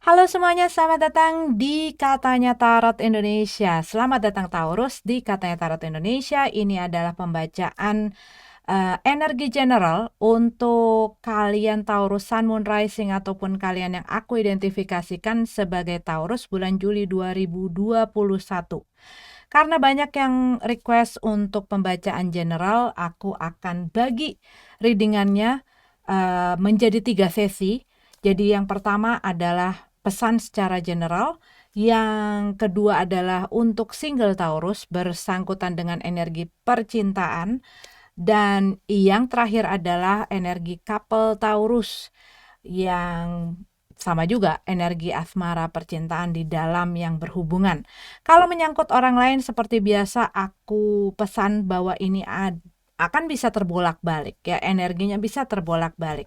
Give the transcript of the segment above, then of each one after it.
Halo semuanya, selamat datang di Katanya Tarot Indonesia. Selamat datang Taurus di Katanya Tarot Indonesia. Ini adalah pembacaan energi general untuk kalian Taurus Sun, Moon, Rising ataupun kalian yang aku identifikasikan sebagai Taurus bulan Juli 2021. Karena banyak yang request untuk pembacaan general, aku akan bagi readingannya menjadi 3 sesi. Jadi yang pertama adalah pesan secara general, yang kedua adalah untuk single Taurus bersangkutan dengan energi percintaan, dan yang terakhir adalah energi couple Taurus yang sama juga energi asmara percintaan di dalam yang berhubungan. Kalau menyangkut orang lain seperti biasa aku pesan bahwa ini akan bisa terbolak-balik ya, energinya bisa terbolak-balik.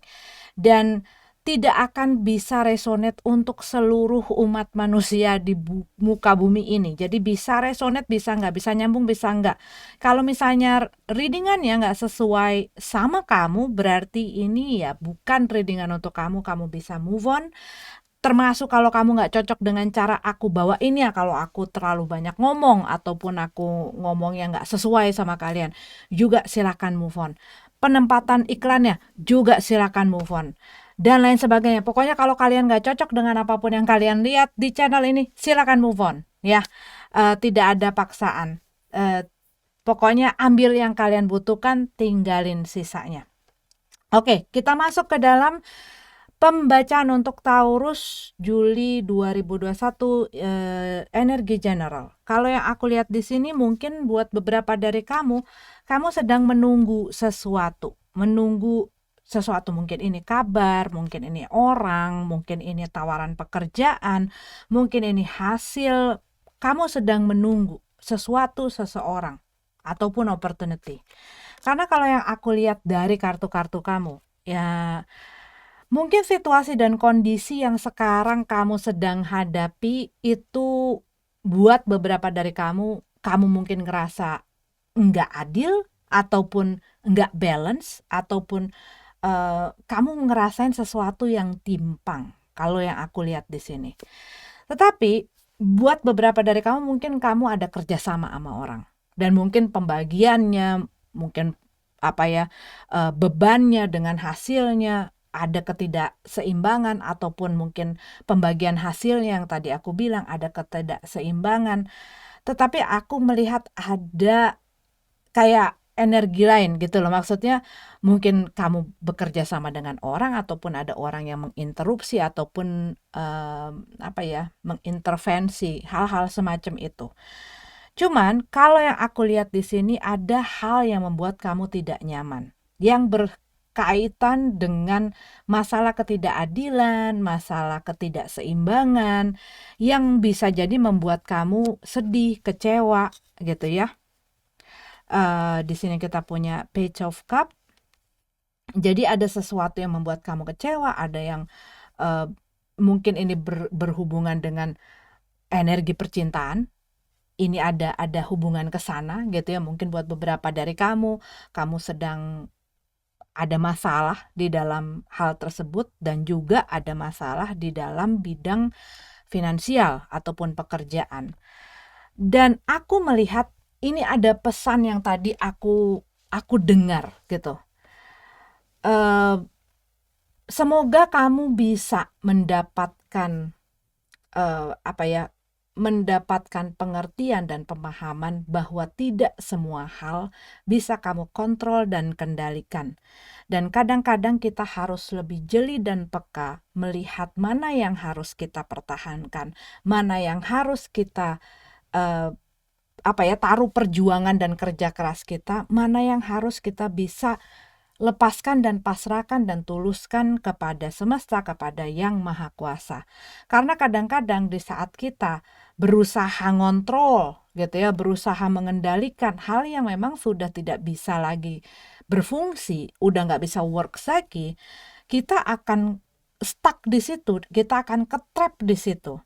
Dan tidak akan bisa resonate untuk seluruh umat manusia di muka bumi ini. Jadi bisa resonate, bisa nggak, bisa nyambung, bisa nggak. Kalau misalnya readingannya nggak sesuai sama kamu, berarti ini ya bukan readingan untuk kamu. Kamu bisa move on. Termasuk kalau kamu nggak cocok dengan cara aku bawa ini ya, kalau aku terlalu banyak ngomong ataupun aku ngomong yang nggak sesuai sama kalian, juga silakan move on. Penempatan iklannya juga silakan move on. Dan lain sebagainya. Pokoknya kalau kalian nggak cocok dengan apapun yang kalian lihat di channel ini, silakan move on. Ya, tidak ada paksaan. Pokoknya ambil yang kalian butuhkan, tinggalin sisanya. Oke, kita masuk ke dalam pembacaan untuk Taurus Juli 2021, energi general. Kalau yang aku lihat di sini mungkin buat beberapa dari kamu sedang menunggu sesuatu. Menunggu sesuatu, mungkin ini kabar, mungkin ini orang, mungkin ini tawaran pekerjaan, mungkin ini hasil. Kamu sedang menunggu sesuatu, seseorang ataupun opportunity. Karena kalau yang aku lihat dari kartu-kartu kamu, ya mungkin situasi dan kondisi yang sekarang kamu sedang hadapi itu buat beberapa dari kamu mungkin ngerasa nggak adil ataupun nggak balance ataupun kamu ngerasain sesuatu yang timpang. Kalau yang aku lihat di sini. Tetapi buat beberapa dari kamu mungkin kamu ada kerjasama sama orang dan mungkin pembagiannya, mungkin bebannya dengan hasilnya ada ketidakseimbangan, ataupun mungkin pembagian hasilnya yang tadi aku bilang ada ketidakseimbangan. Tetapi aku melihat ada kayak energi lain gitu loh. Maksudnya mungkin kamu bekerja sama dengan orang ataupun ada orang yang menginterupsi ataupun mengintervensi hal-hal semacam itu. Cuman kalau yang aku lihat di sini ada hal yang membuat kamu tidak nyaman, yang berkaitan dengan masalah ketidakadilan, masalah ketidakseimbangan, yang bisa jadi membuat kamu sedih, kecewa gitu ya. Di sini kita punya Page of Cup. Jadi ada sesuatu yang membuat kamu kecewa, ada yang mungkin ini berhubungan dengan energi percintaan. Ini ada hubungan ke sana gitu ya. Mungkin buat beberapa dari kamu sedang ada masalah di dalam hal tersebut, dan juga ada masalah di dalam bidang finansial ataupun pekerjaan. Dan aku melihat ini ada pesan yang tadi aku dengar gitu. Semoga kamu bisa mendapatkan mendapatkan pengertian dan pemahaman bahwa tidak semua hal bisa kamu kontrol dan kendalikan. Dan kadang-kadang kita harus lebih jeli dan peka melihat mana yang harus kita pertahankan, mana yang harus kita taruh perjuangan dan kerja keras kita, mana yang harus kita bisa lepaskan dan pasrahkan dan tuluskan kepada semesta, kepada Yang Maha Kuasa. Karena kadang-kadang di saat kita berusaha ngontrol gitu ya, berusaha mengendalikan hal yang memang sudah tidak bisa lagi berfungsi, udah nggak bisa work lagi, kita akan stuck di situ, kita akan ketrap di situ.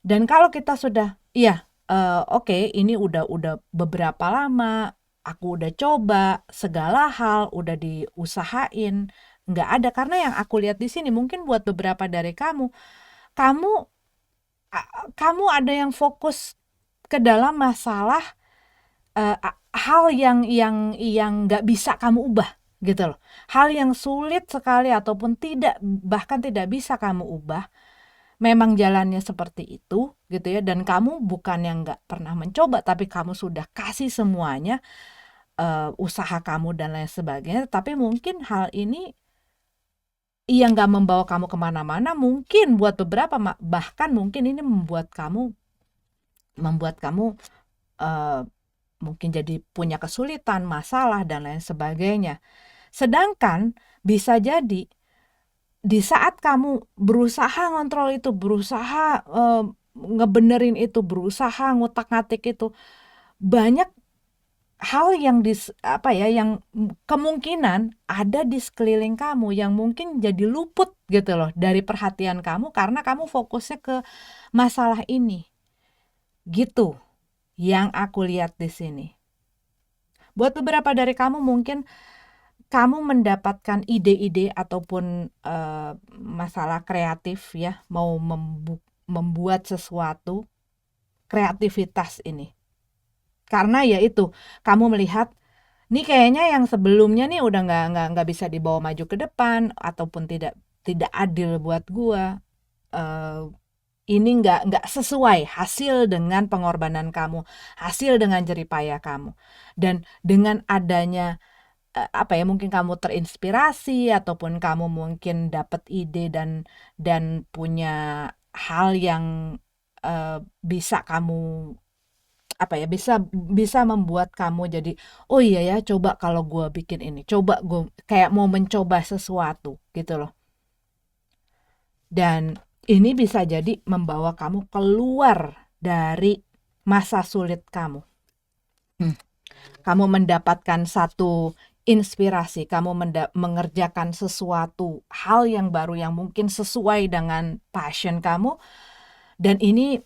Dan kalau kita sudah, oke, ini udah beberapa lama, aku udah coba segala hal, udah diusahain, nggak ada. Karena yang aku lihat di sini mungkin buat beberapa dari kamu kamu kamu ada yang fokus ke dalam masalah hal yang nggak bisa kamu ubah gitu loh. Hal yang sulit sekali ataupun bahkan tidak bisa kamu ubah. Memang jalannya seperti itu gitu ya, dan kamu bukan yang nggak pernah mencoba, tapi kamu sudah kasih semuanya, usaha kamu dan lain sebagainya, tapi mungkin hal ini yang nggak membawa kamu kemana-mana. Mungkin buat beberapa bahkan mungkin ini membuat kamu mungkin jadi punya kesulitan, masalah dan lain sebagainya. Sedangkan bisa jadi di saat kamu berusaha ngontrol itu, berusaha ngebenerin itu, berusaha ngutak-ngatik itu, banyak hal yang yang kemungkinan ada di sekeliling kamu yang mungkin jadi luput gitu loh dari perhatian kamu karena kamu fokusnya ke masalah ini. Gitu yang aku lihat di sini. Buat beberapa dari kamu mungkin kamu mendapatkan ide-ide ataupun masalah kreatif ya, mau membuat sesuatu, kreativitas ini. Karena ya itu, kamu melihat nih kayaknya yang sebelumnya nih udah nggak bisa dibawa maju ke depan ataupun tidak adil buat gua. Ini nggak sesuai hasil dengan pengorbanan kamu, hasil dengan jerih payah kamu. Dan dengan adanya mungkin kamu terinspirasi ataupun kamu mungkin dapat ide dan punya hal yang bisa kamu bisa membuat kamu jadi, oh iya ya, coba kalau gue bikin ini, coba gue kayak mau mencoba sesuatu gitu loh. Dan ini bisa jadi membawa kamu keluar dari masa sulit kamu. Kamu mendapatkan satu inspirasi, kamu mengerjakan sesuatu hal yang baru yang mungkin sesuai dengan passion kamu, dan ini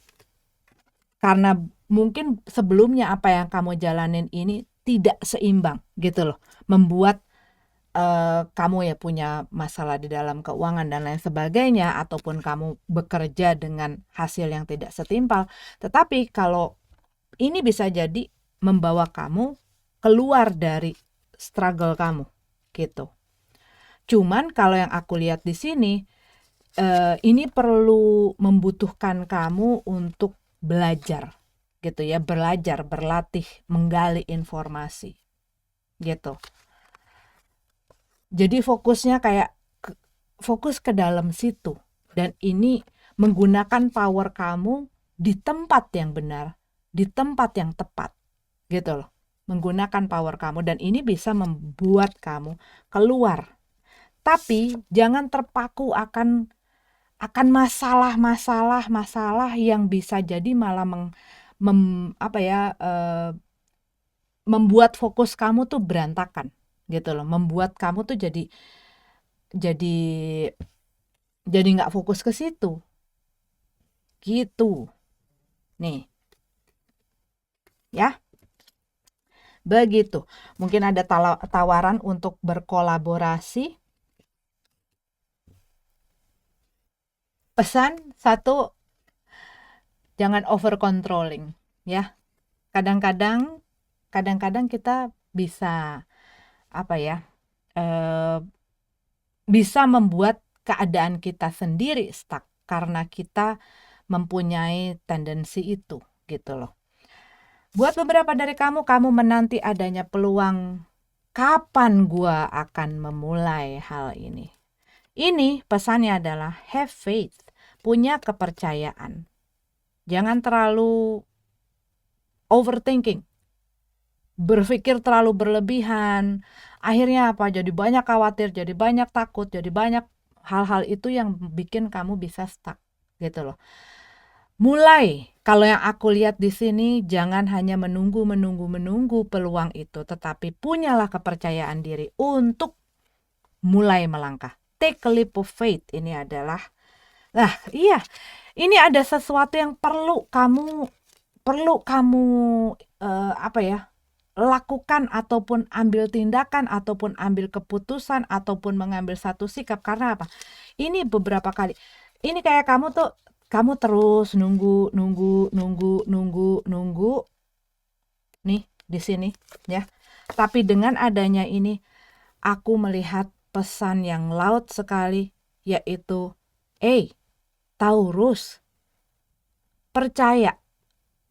karena mungkin sebelumnya apa yang kamu jalanin ini tidak seimbang gitu loh, membuat kamu ya punya masalah di dalam keuangan dan lain sebagainya, ataupun kamu bekerja dengan hasil yang tidak setimpal. Tetapi kalau ini bisa jadi membawa kamu keluar dari struggle kamu gitu. Cuman kalau yang aku lihat di sini, ini perlu membutuhkan kamu untuk belajar gitu ya, belajar, berlatih, menggali informasi gitu. Jadi fokusnya fokus ke dalam situ, dan ini menggunakan power kamu di tempat yang benar, di tempat yang tepat gitu loh. Menggunakan power kamu, dan ini bisa membuat kamu keluar. Tapi jangan terpaku akan masalah yang bisa jadi malah membuat fokus kamu tuh berantakan gitu loh, membuat kamu tuh jadi nggak fokus ke situ gitu nih ya. Begitu, mungkin ada tawaran untuk berkolaborasi. Pesan satu, jangan over controlling ya. Kadang-kadang kita bisa bisa membuat keadaan kita sendiri stuck karena kita mempunyai tendensi itu gitu loh. Buat beberapa dari kamu menanti adanya peluang, kapan gua akan memulai hal ini. Ini pesannya adalah have faith, punya kepercayaan. Jangan terlalu overthinking, berpikir terlalu berlebihan. Akhirnya apa? Jadi banyak khawatir, jadi banyak takut, jadi banyak hal-hal itu yang bikin kamu bisa stuck gitu loh. Mulai, kalau yang aku lihat di sini, jangan hanya menunggu peluang itu, tetapi punyalah kepercayaan diri untuk mulai melangkah. Take a leap of faith. Ini adalah, ini ada sesuatu yang perlu kamu lakukan ataupun ambil tindakan ataupun ambil keputusan ataupun mengambil satu sikap. Karena apa? Ini beberapa kali Ini kayak kamu terus nunggu nunggu nunggu nunggu nunggu nih di sini ya. Tapi dengan adanya ini aku melihat pesan yang laut sekali, yaitu Taurus, percaya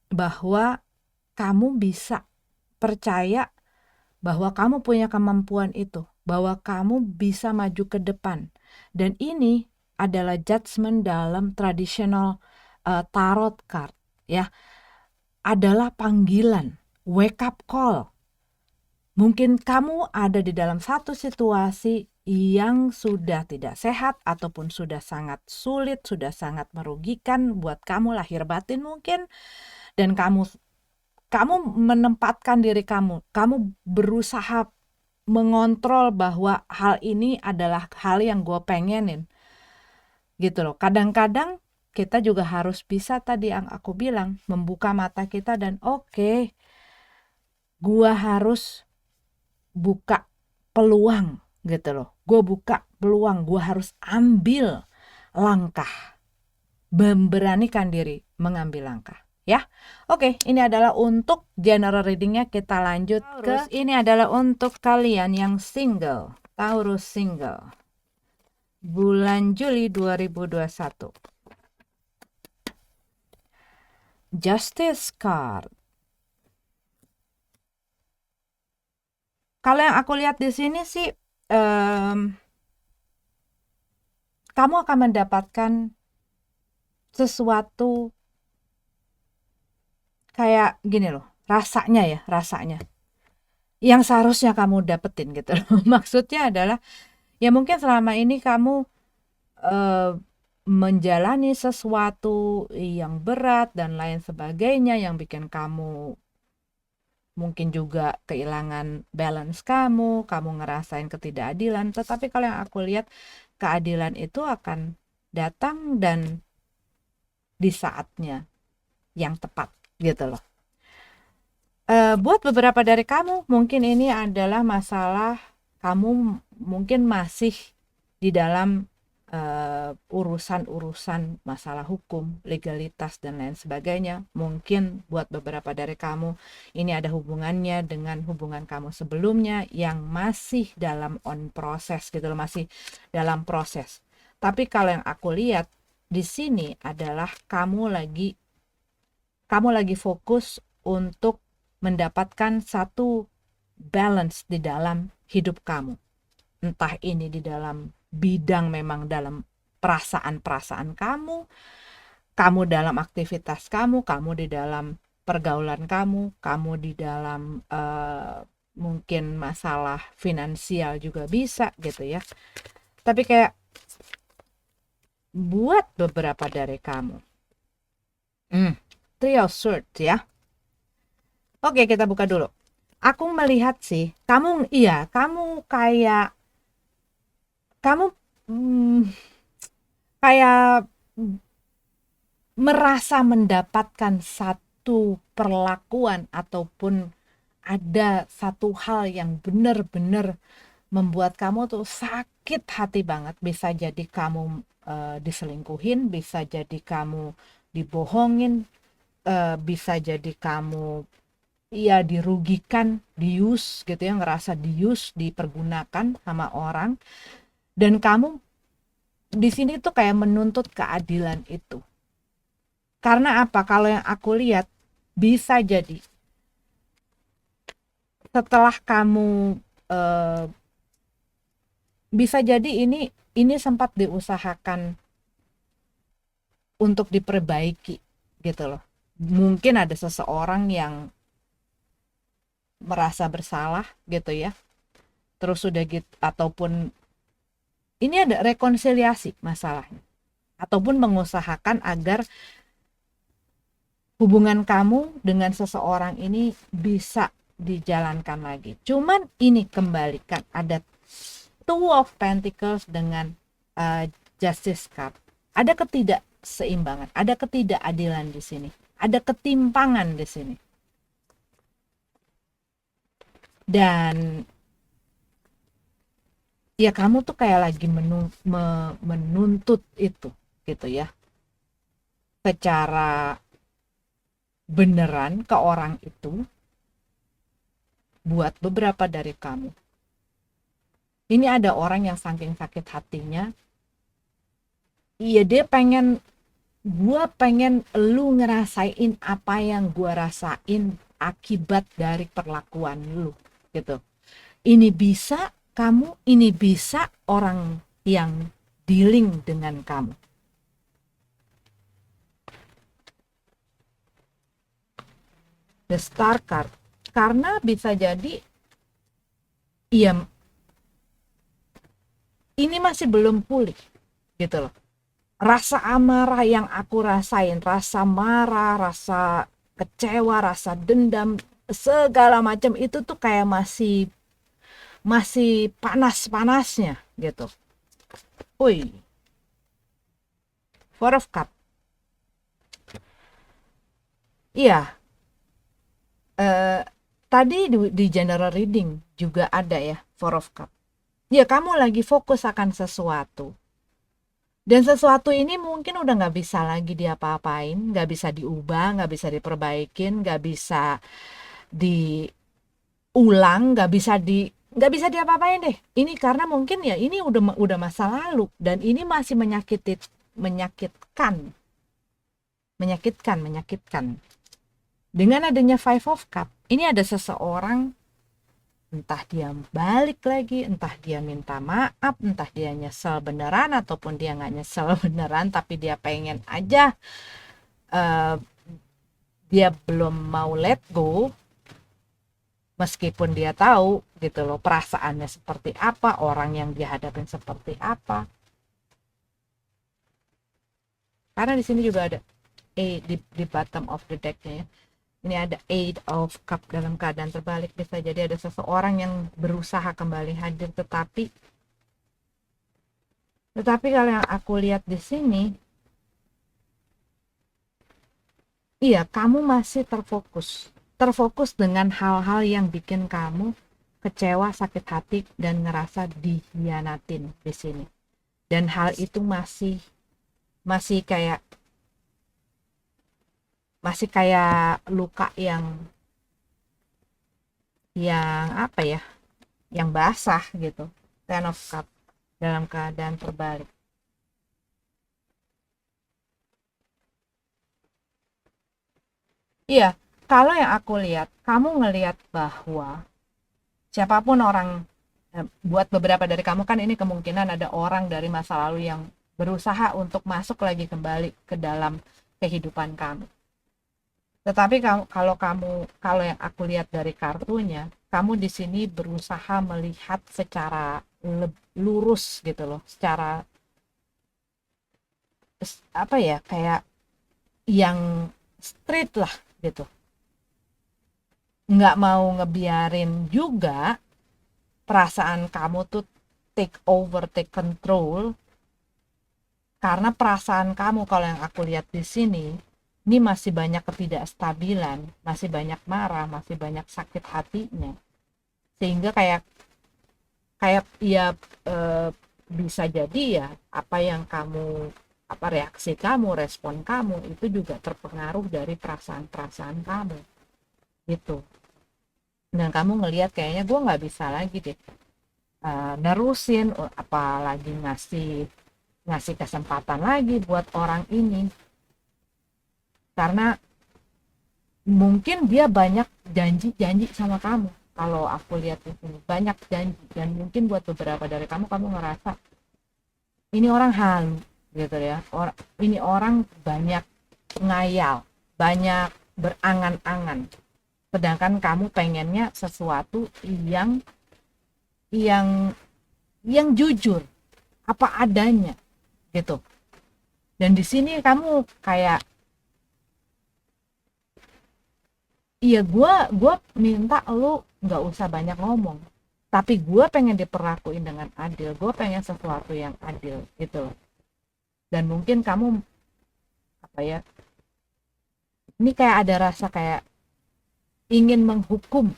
bahwa kamu bisa, percaya bahwa kamu punya kemampuan itu, bahwa kamu bisa maju ke depan. Dan ini adalah judgment dalam traditional tarot card ya, adalah panggilan, wake up call. Mungkin kamu ada di dalam satu situasi yang sudah tidak sehat ataupun sudah sangat sulit, sudah sangat merugikan buat kamu lahir batin mungkin, dan kamu menempatkan diri kamu berusaha mengontrol bahwa hal ini adalah hal yang gue pengenin gitu loh. Kadang-kadang kita juga harus bisa, tadi yang aku bilang, membuka mata kita dan oke, gue harus buka peluang gitu loh. Gue buka peluang, gue harus ambil langkah, memberanikan diri mengambil langkah ya. Oke, ini adalah untuk general readingnya. Kita lanjut ke ini adalah untuk kalian yang single, Taurus single, bulan Juli 2021. Justice card. Kalau yang aku lihat di sini sih, kamu akan mendapatkan sesuatu kayak gini loh, rasanya yang seharusnya kamu dapetin gitu loh. Maksudnya adalah ya mungkin selama ini kamu menjalani sesuatu yang berat dan lain sebagainya yang bikin kamu mungkin juga kehilangan balance kamu ngerasain ketidakadilan. Tetapi kalau yang aku lihat, keadilan itu akan datang dan di saatnya yang tepat gitu loh. Buat beberapa dari kamu mungkin ini adalah masalah kamu mungkin masih di dalam urusan-urusan masalah hukum, legalitas dan lain sebagainya. Mungkin buat beberapa dari kamu ini ada hubungannya dengan hubungan kamu sebelumnya yang masih dalam proses gitu loh, masih dalam proses. Tapi kalau yang aku lihat di sini adalah kamu lagi fokus untuk mendapatkan satu balance di dalam hidup kamu. Entah ini di dalam bidang memang dalam perasaan-perasaan kamu dalam aktivitas kamu di dalam pergaulan kamu di dalam mungkin masalah finansial juga bisa gitu ya. Tapi kayak buat beberapa dari kamu, Three of Swords ya. Oke, kita buka dulu. Aku melihat sih, kamu kayak kamu kayak merasa mendapatkan satu perlakuan ataupun ada satu hal yang benar-benar membuat kamu tuh sakit hati banget. Bisa jadi kamu diselingkuhin, bisa jadi kamu dibohongin, bisa jadi kamu ya dirugikan, diuse gitu ya, ngerasa diuse, dipergunakan sama orang, dan kamu di sini tuh kayak menuntut keadilan itu. Karena apa? Kalau yang aku lihat bisa jadi setelah kamu bisa jadi ini sempat diusahakan untuk diperbaiki gitu loh. Mungkin ada seseorang yang merasa bersalah gitu ya. Terus sudah gitu, ataupun ini ada rekonsiliasi masalahnya. Ataupun mengusahakan agar hubungan kamu dengan seseorang ini bisa dijalankan lagi. Cuman ini kembalikan ada Two of Pentacles dengan Justice card. Ada ketidakseimbangan, ada ketidakadilan di sini, ada ketimpangan di sini. Dan ya kamu tuh kayak lagi menuntut itu. gitu ya, secara beneran ke orang itu, buat beberapa dari kamu. Ini ada orang yang saking sakit hatinya, iya dia pengen, gue pengen lu ngerasain apa yang gue rasain akibat dari perlakuan lu gitu. Ini bisa kamu, ini bisa orang yang dealing dengan kamu. The Star Card, karena bisa jadi iya ini masih belum pulih gitu loh. Rasa amarah yang aku rasain, rasa marah, rasa kecewa, rasa dendam, segala macam itu tuh kayak masih masih panas-panasnya gitu. Woi, Four of Cup. Iya, tadi di general reading juga ada ya Four of Cup. Ya kamu lagi fokus akan sesuatu. Dan sesuatu ini mungkin udah nggak bisa lagi diapa-apain, nggak bisa diubah, nggak bisa diperbaikin, nggak bisa diulang, nggak bisa diapa-apain deh. Ini karena mungkin ya ini udah masa lalu dan ini masih menyakitkan, menyakitkan. Dengan adanya Five of Cup, ini ada seseorang, entah dia balik lagi, entah dia minta maaf, entah dia nyesel beneran ataupun dia nggak nyesel beneran, tapi dia pengen aja, uh, dia belum mau let go, meskipun dia tahu gitu loh perasaannya seperti apa, orang yang dia hadapin seperti apa. Karena di sini juga ada di bottom of the decknya ya. Ini ada Eight of Cup dalam keadaan terbalik. Bisa jadi ada seseorang yang berusaha kembali hadir, tetapi kalau yang aku lihat di sini, iya kamu masih terfokus dengan hal-hal yang bikin kamu kecewa, sakit hati, dan ngerasa dihianatin di sini. Dan hal itu masih kayak luka yang apa ya, yang basah gitu. Ten of Cup dalam keadaan terbalik. Iya, kalau yang aku lihat, kamu ngelihat bahwa siapapun orang, buat beberapa dari kamu kan ini kemungkinan ada orang dari masa lalu yang berusaha untuk masuk lagi kembali ke dalam kehidupan kamu. Tetapi kalau yang aku lihat dari kartunya, kamu di sini berusaha melihat secara lurus gitu loh, secara apa ya, kayak yang straight lah gitu. Nggak mau ngebiarin juga perasaan kamu tuh take over, take control, karena perasaan kamu kalau yang aku lihat di sini ini masih banyak ketidakstabilan, masih banyak marah, masih banyak sakit hatinya, sehingga kayak kayak ya, e, bisa jadi ya apa yang kamu, apa reaksi kamu, respon kamu itu juga terpengaruh dari perasaan-perasaan kamu gitu. Dan kamu ngelihat kayaknya gue nggak bisa lagi deh, nerusin, apalagi ngasih ngasih kesempatan lagi buat orang ini, karena mungkin dia banyak janji-janji sama kamu. Kalau aku lihat di sini banyak janji, dan mungkin buat beberapa dari kamu ngerasa ini orang halu gitu ya, ini orang banyak ngayal, banyak berangan-angan, sedangkan kamu pengennya sesuatu yang yang jujur, apa adanya gitu. Dan di sini kamu kayak, iya gue minta lu nggak usah banyak ngomong, tapi gue pengen diperlakuin dengan adil, gue pengen sesuatu yang adil gitu. Dan mungkin kamu apa ya, ini kayak ada rasa kayak ingin menghukum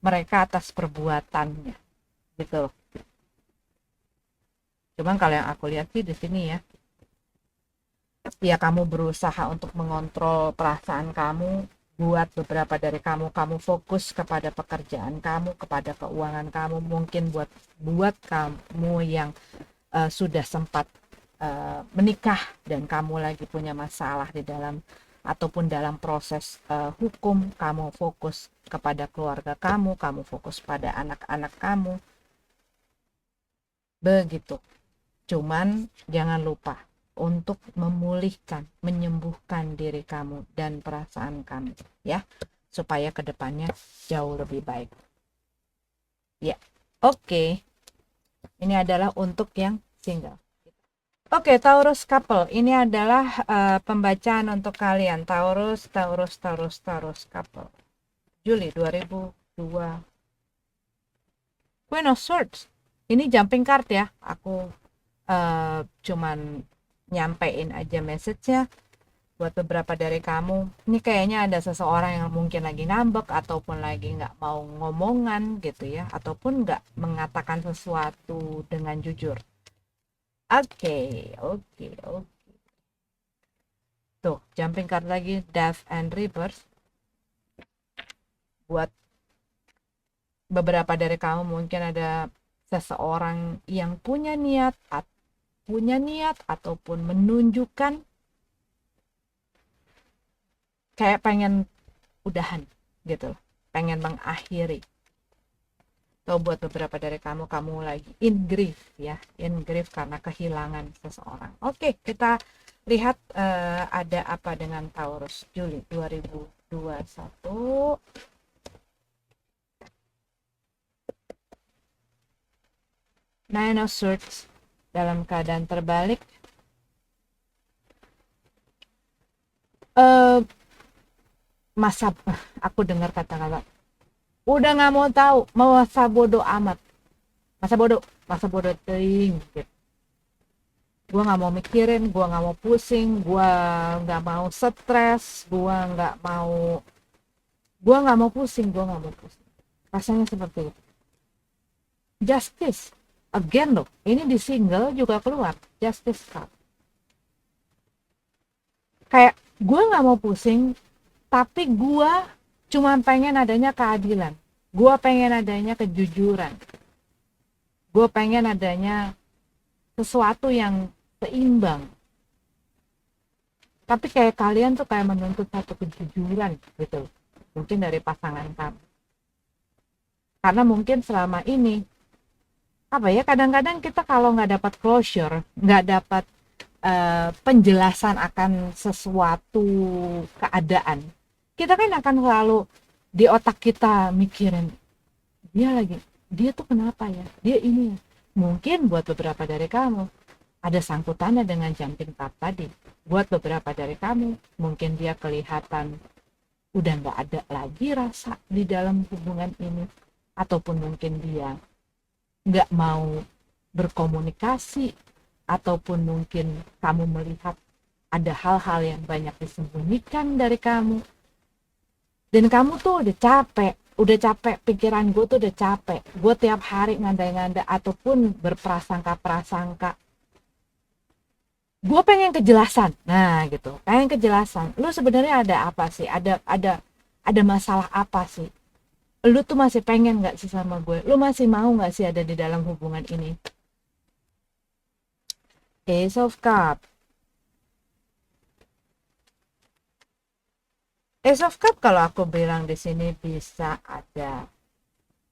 mereka atas perbuatannya gitu. Cuman kalau yang aku lihat sih di sini ya, Ya, kamu berusaha untuk mengontrol perasaan kamu. Buat beberapa dari kamu fokus kepada pekerjaan kamu, kepada keuangan kamu. Mungkin buat kamu yang sudah sempat menikah dan kamu lagi punya masalah di dalam ataupun dalam proses hukum, kamu fokus kepada keluarga kamu fokus pada anak-anak kamu, begitu. Cuman jangan lupa untuk memulihkan, menyembuhkan diri kamu dan perasaan kamu, ya, supaya kedepannya jauh lebih baik. Ya, oke. Ini adalah untuk yang single. Oke, Taurus couple. Ini adalah pembacaan untuk kalian. Taurus couple. Juli 2002. Queen of Swords. Ini jumping card ya. Aku cuman nyampein aja message-nya buat beberapa dari kamu. Ini kayaknya ada seseorang yang mungkin lagi ngambek ataupun lagi nggak mau ngomongan gitu ya, ataupun nggak mengatakan sesuatu dengan jujur. Oke, oke, oke. Tuh, jumping card lagi, Death and Reverse. Buat beberapa dari kamu mungkin ada seseorang yang punya niat ataupun menunjukkan kayak pengen udahan gitu loh, pengen mengakhiri. Atau buat beberapa dari kamu lagi in grief ya, in grief karena kehilangan seseorang. Oke, kita lihat ada apa dengan Taurus Juli 2021. Nine of Swords dalam keadaan terbalik. Masa aku dengar kata-kata udah nggak mau tahu, masa bodoh amat, masa bodoh ting gitu. Gue nggak mau mikirin, gue nggak mau pusing, gue nggak mau stres, gue nggak mau pusing, rasanya seperti itu. Justice again loh, ini di single juga keluar Justice card. Kayak gue nggak mau pusing, tapi gue cuma pengen adanya keadilan, gue pengen adanya kejujuran, gue pengen adanya sesuatu yang seimbang. Tapi kayak kalian tuh kayak menuntut satu kejujuran gitu, mungkin dari pasangan kamu, karena mungkin selama ini apa ya, kadang-kadang kita kalau nggak dapat closure, nggak dapat penjelasan akan sesuatu keadaan, kita kan akan selalu di otak kita mikirin dia tuh kenapa ya, dia ini ya. Mungkin buat beberapa dari kamu ada sangkutannya dengan jumping card tadi. Buat beberapa dari kamu mungkin dia kelihatan udah nggak ada lagi rasa di dalam hubungan ini, ataupun mungkin dia nggak mau berkomunikasi, ataupun mungkin kamu melihat ada hal-hal yang banyak disembunyikan dari kamu, dan kamu tuh udah capek, pikiran gue tuh udah capek, gue tiap hari ngandai-ngandai ataupun berprasangka-prasangka, gue pengen kejelasan. Nah gitu, pengen kejelasan, lu sebenarnya ada apa sih, ada masalah apa sih, lu tuh masih pengen nggak sih sama gue, lu masih mau nggak sih ada di dalam hubungan ini. Ace of Cup. Ace of Cup kalau aku bilang di sini bisa ada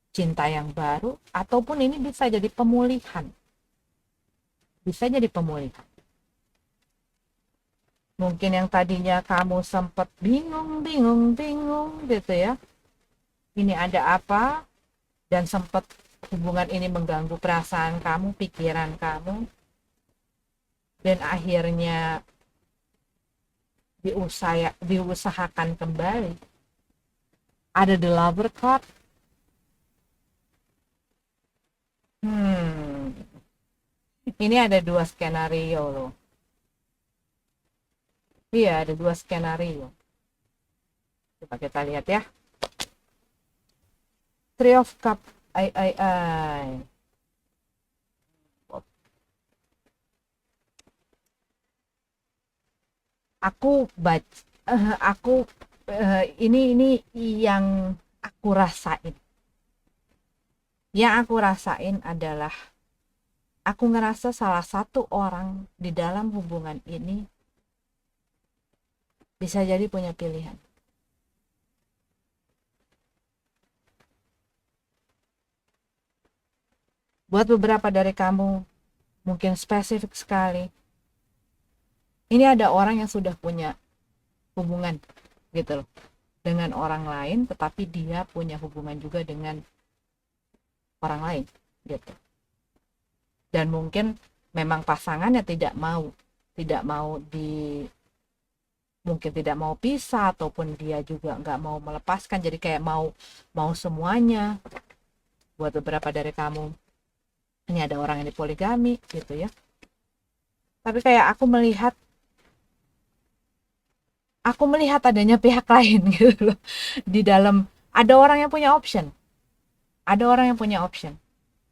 cinta yang baru, ataupun ini bisa jadi pemulihan. Bisa jadi pemulihan. Mungkin yang tadinya kamu sempat bingung gitu ya. Ini ada apa? Dan sempat hubungan ini mengganggu perasaan kamu, pikiran kamu. Dan akhirnya diusahakan kembali. Ada the lover card. Ini ada dua skenario loh. Iya, ada dua skenario. Coba kita lihat ya. Three of Cup. Ai. Aku aku ini yang aku rasain. Yang aku rasain adalah aku ngerasa salah satu orang di dalam hubungan ini bisa jadi punya pilihan. Buat beberapa dari kamu mungkin spesifik sekali. Ini ada orang yang sudah punya hubungan gitu loh dengan orang lain, tetapi dia punya hubungan juga dengan orang lain gitu. Dan mungkin memang pasangannya tidak mau mungkin tidak mau pisah, ataupun dia juga nggak mau melepaskan, jadi kayak mau mau semuanya. Buat beberapa dari kamu ini ada orang yang dipoligami gitu ya, tapi kayak aku melihat adanya pihak lain gitu loh di dalam. Ada orang yang punya option,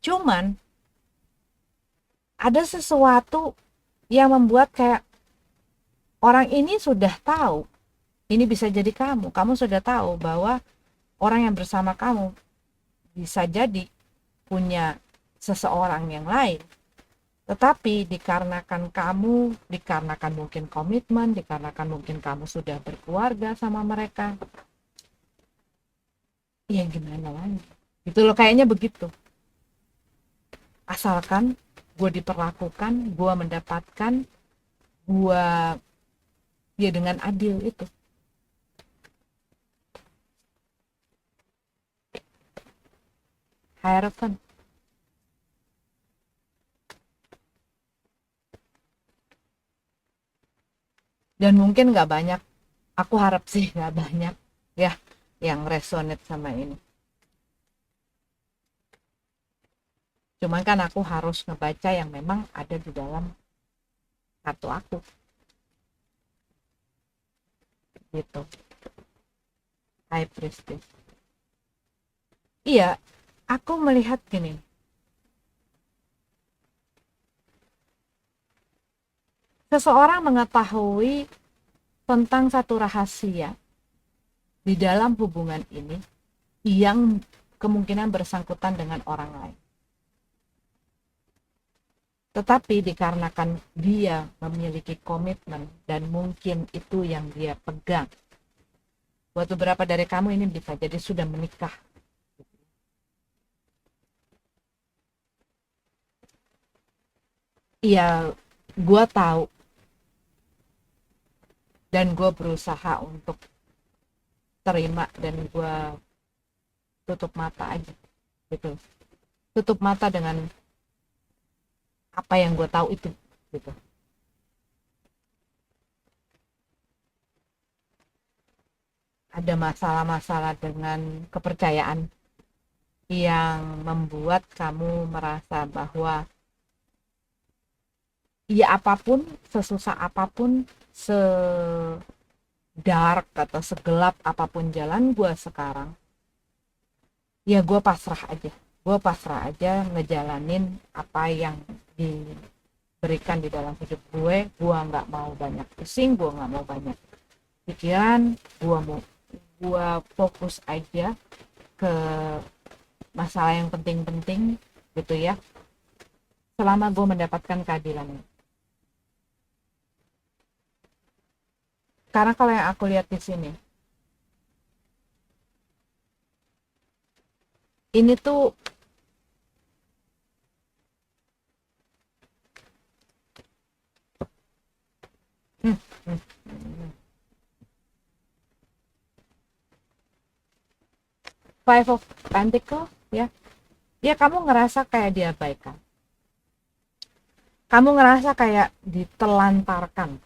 cuman ada sesuatu yang membuat kayak orang ini sudah tahu ini bisa jadi kamu sudah tahu bahwa orang yang bersama kamu bisa jadi punya seseorang yang lain, tetapi dikarenakan mungkin komitmen, dikarenakan mungkin kamu sudah berkeluarga sama mereka, ya gimana lagi gitu loh, kayaknya begitu. Asalkan gue diperlakukan, gue mendapatkan, gue ya dengan adil itu. Harapan. Dan mungkin nggak banyak, aku harap sih nggak banyak ya yang resonate sama ini. Cuman kan aku harus ngebaca yang memang ada di dalam kartu aku gitu. High Priestess. Iya, aku melihat gini. Seseorang mengetahui tentang satu rahasia di dalam hubungan ini yang kemungkinan bersangkutan dengan orang lain. Tetapi dikarenakan dia memiliki komitmen dan mungkin itu yang dia pegang. Buat beberapa dari kamu ini bisa jadi sudah menikah. Iya, gue tahu dan gue berusaha untuk terima, dan gue tutup mata aja gitu. Tutup mata dengan apa yang gue tahu itu gitu. Ada masalah-masalah dengan kepercayaan yang membuat kamu merasa bahwa ya apapun, sesusah apapun, sedark atau segelap apapun jalan gue sekarang, ya gue pasrah aja ngejalanin apa yang diberikan di dalam hidup gue nggak mau banyak pusing, gue nggak mau banyak pikiran, gue fokus aja ke masalah yang penting-penting gitu ya, selama gue mendapatkan keadilan. Karena kalau yang aku lihat di sini, ini tuh hmm, hmm, Five of Pentacles ya. Ya kamu ngerasa kayak diabaikan. Kamu ngerasa kayak ditelantarkan.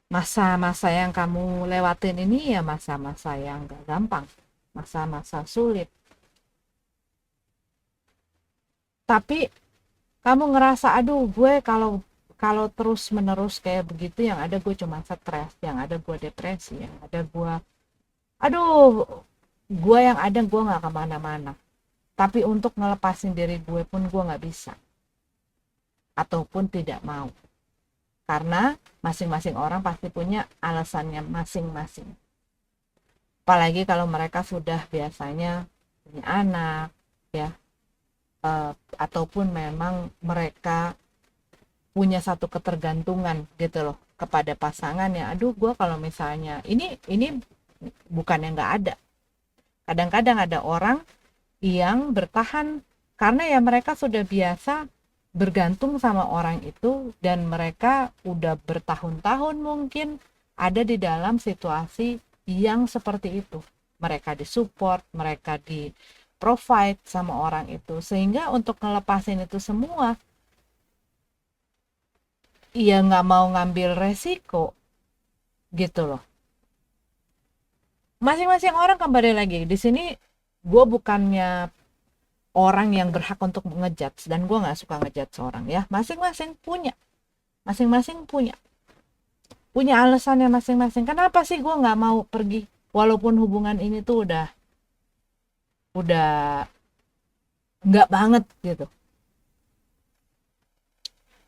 Masa-masa yang kamu lewatin ini ya masa-masa yang gak gampang. Masa-masa sulit. Tapi kamu ngerasa, aduh gue kalau kalau terus menerus kayak begitu, yang ada gue cuma stres, yang ada gue depresi, yang ada gue yang ada gue nggak kemana-mana. Tapi untuk ngelepasin diri gue pun gue nggak bisa. Ataupun tidak mau. Karena masing-masing orang pasti punya alasannya masing-masing. Apalagi kalau mereka sudah biasanya punya anak, ya, ataupun memang mereka punya satu ketergantungan gitu loh kepada pasangannya. Aduh, gue kalau misalnya ini bukan yang nggak ada. Kadang-kadang ada orang yang bertahan karena ya mereka sudah biasa bergantung sama orang itu, dan mereka udah bertahun-tahun mungkin ada di dalam situasi yang seperti itu. Mereka disupport, mereka di provide sama orang itu, sehingga untuk ngelepasin itu semua ya nggak mau ngambil resiko gitu loh. Masing-masing orang kembali lagi di sini, gue bukannya orang yang berhak untuk ngejudge, dan gue nggak suka ngejudge orang ya. Masing-masing punya alasannya masing-masing. Kenapa sih gue nggak mau pergi walaupun hubungan ini tuh udah nggak banget gitu.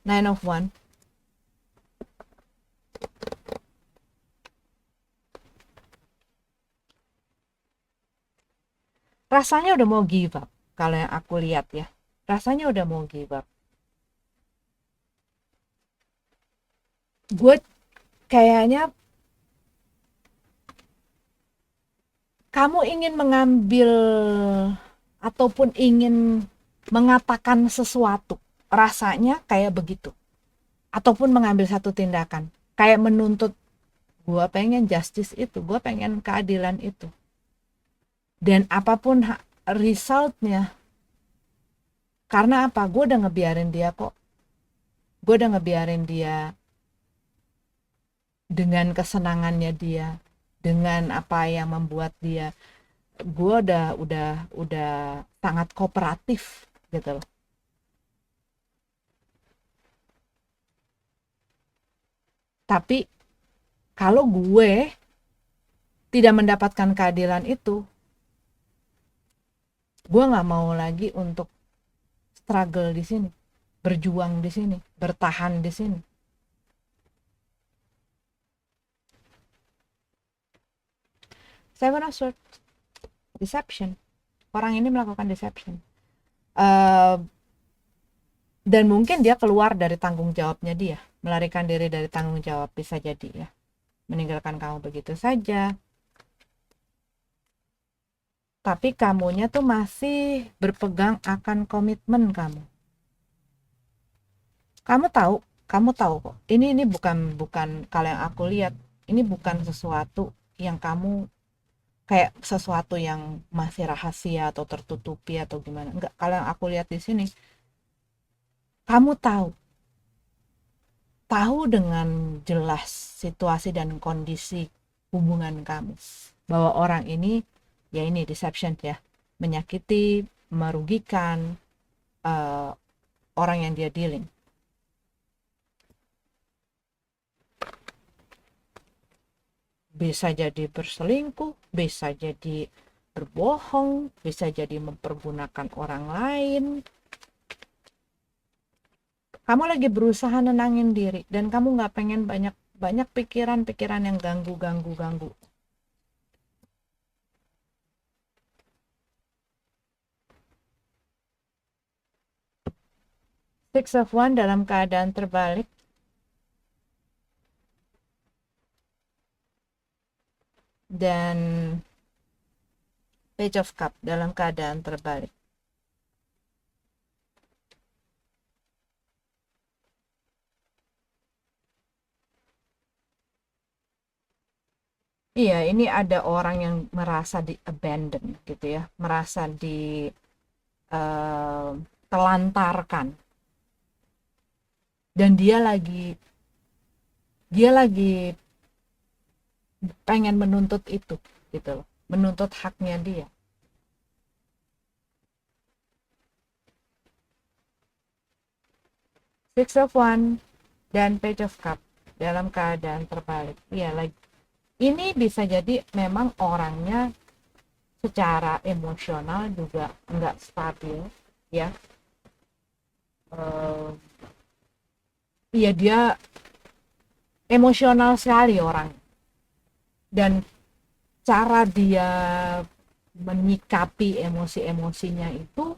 Nine of One. Rasanya udah mau give up. Kalau yang aku lihat ya, rasanya udah mau give up. Gue kayaknya kamu ingin mengambil ataupun ingin mengatakan sesuatu, rasanya kayak begitu, ataupun mengambil satu tindakan kayak menuntut, gue pengen justice itu, gue pengen keadilan itu, dan apapun resultnya. Karena apa? Gue udah ngebiarin dia kok, gue udah ngebiarin dia dengan kesenangannya dia, dengan apa yang membuat dia, gue udah sangat kooperatif gitu loh. Tapi kalau gue tidak mendapatkan keadilan itu, gue nggak mau lagi untuk struggle di sini, berjuang di sini, bertahan di sini. Seven of Swords, deception. Orang ini melakukan deception. Dan mungkin dia keluar dari tanggung jawabnya dia, melarikan diri dari tanggung jawab, bisa jadi ya, meninggalkan kamu begitu saja. Tapi kamunya tuh masih berpegang akan komitmen kamu. Kamu tahu kok. Ini bukan kalau yang aku lihat, ini bukan sesuatu yang kamu kayak sesuatu yang masih rahasia atau tertutupi atau gimana. Enggak, kalau yang aku lihat di sini, kamu tahu dengan jelas situasi dan kondisi hubungan kamu, bahwa orang ini ya ini deception ya, menyakiti, merugikan orang yang dia dealing. Bisa jadi berselingkuh, bisa jadi berbohong, bisa jadi mempergunakan orang lain. Kamu lagi berusaha nenangin diri, dan kamu nggak pengen banyak pikiran-pikiran yang ganggu. Six of One dalam keadaan terbalik. Dan Page of Cup dalam keadaan terbalik. Iya, ini ada orang yang merasa di abandon gitu ya, merasa di telantarkan, dan dia lagi pengen menuntut itu gitu loh, menuntut haknya dia. Six of One dan Page of Cup dalam keadaan terbalik. Iya, lagi ini bisa jadi memang orangnya secara emosional juga nggak stabil ya. Iya, dia emosional sekali orang, dan cara dia menyikapi emosi-emosinya itu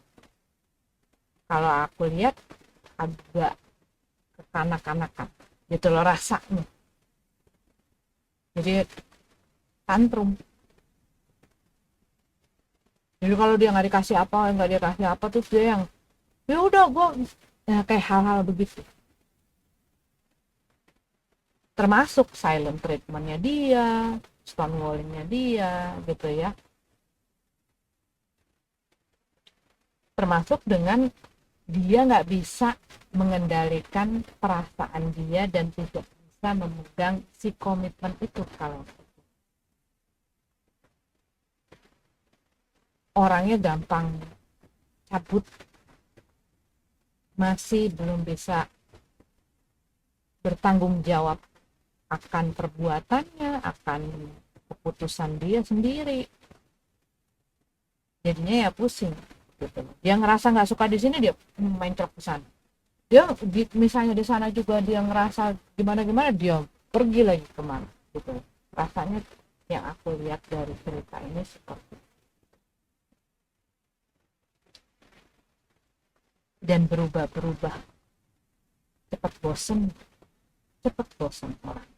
kalau aku lihat agak kekanak-kanakan gitu loh rasanya. Jadi tantrum. Jadi kalau dia nggak dikasih apa terus dia yang ya udah gue, ya, kayak hal-hal begitu. Termasuk silent treatmentnya dia, stonewallingnya dia gitu ya. Termasuk dengan dia nggak bisa mengendalikan perasaan dia dan tidak bisa memegang si komitmen itu. Kalau orangnya gampang cabut, masih belum bisa bertanggung jawab akan perbuatannya, akan keputusan dia sendiri, jadinya ya pusing gitu. Dia ngerasa nggak suka di sini, dia main truk ke sana. Dia misalnya di sana juga dia ngerasa gimana gimana, dia pergi lagi kemana gitu. Rasanya yang aku lihat dari cerita ini seperti, dan berubah-berubah, cepat bosen orang,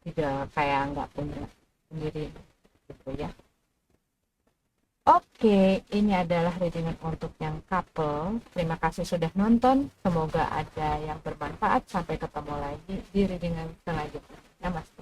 tidak kayak nggak punya sendiri gitu ya. Oke, ini adalah readingan untuk yang couple. Terima kasih sudah nonton. Semoga ada yang bermanfaat. Sampai ketemu lagi di readingan selanjutnya. Namaste.